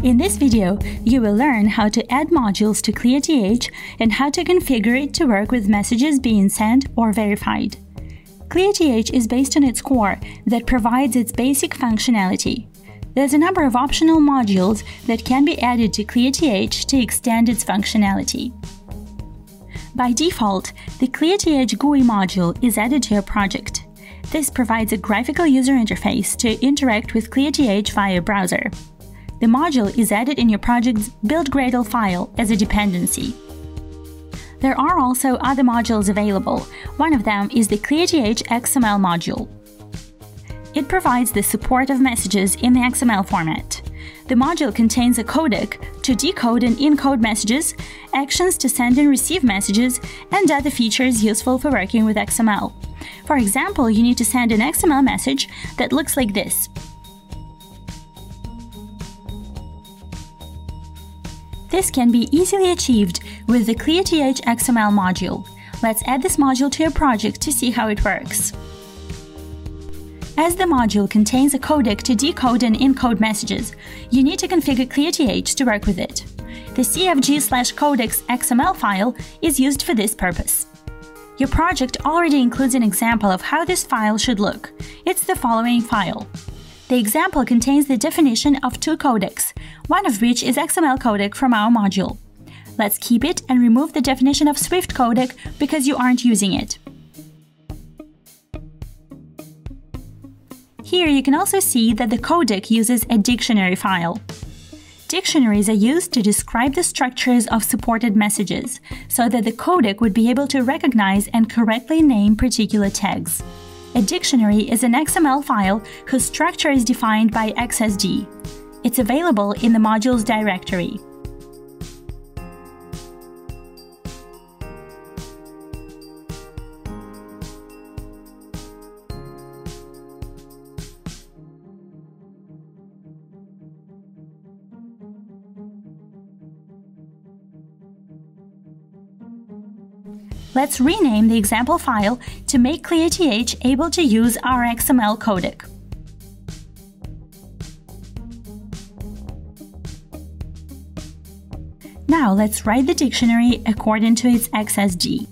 In this video, you will learn how to add modules to ClearTH and how to configure it to work with messages being sent or verified. ClearTH is based on its core that provides its basic functionality. There's a number of optional modules that can be added to ClearTH to extend its functionality. By default, the ClearTH GUI module is added to your project. This provides a graphical user interface to interact with ClearTH via browser. The module is added in your project's build.gradle file as a dependency. There are also other modules available. One of them is the ClearTH XML module. It provides the support of messages in the XML format. The module contains a codec to decode and encode messages, actions to send and receive messages, and other features useful for working with XML. For example, you need to send an XML message that looks like this. This can be easily achieved with the ClearTH XML module. Let's add this module to your project to see how it works. As the module contains a codec to decode and encode messages, you need to configure ClearTH to work with it. The cfg/codecs XML file is used for this purpose. Your project already includes an example of how this file should look. It's the following file. The example contains the definition of two codecs, one of which is XML codec from our module. Let's keep it and remove the definition of Swift codec because you aren't using it. Here you can also see that the codec uses a dictionary file. Dictionaries are used to describe the structures of supported messages, so that the codec would be able to recognize and correctly name particular tags. A dictionary is an XML file whose structure is defined by XSD. It's available in the modules directory. Let's rename the example file to make ClearTH able to use our XML codec. Now let's write the dictionary according to its XSD.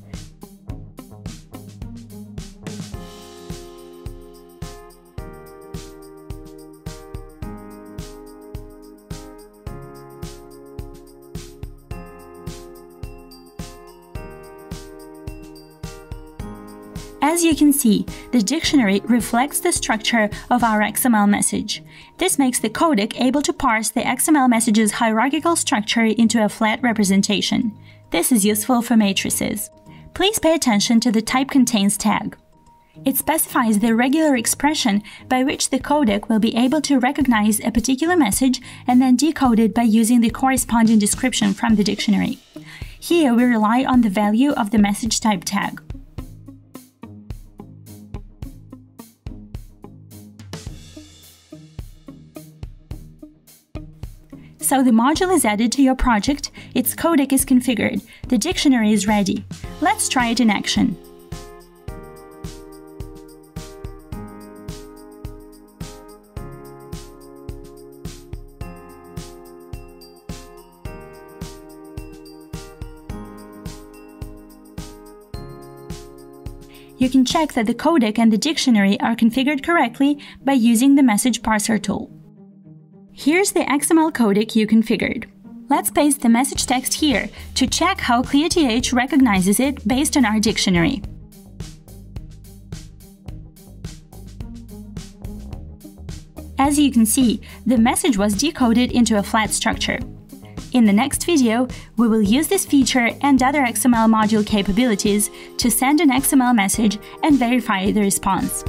As you can see, the dictionary reflects the structure of our XML message. This makes the codec able to parse the XML message's hierarchical structure into a flat representation. This is useful for matrices. Please pay attention to the type contains tag. It specifies the regular expression by which the codec will be able to recognize a particular message and then decode it by using the corresponding description from the dictionary. Here we rely on the value of the message type tag. So the module is added to your project, its codec is configured, the dictionary is ready. Let's try it in action. You can check that the codec and the dictionary are configured correctly by using the message parser tool. Here's the XML codec you configured. Let's paste the message text here to check how ClearTH recognizes it based on our dictionary. As you can see, the message was decoded into a flat structure. In the next video, we will use this feature and other XML module capabilities to send an XML message and verify the response.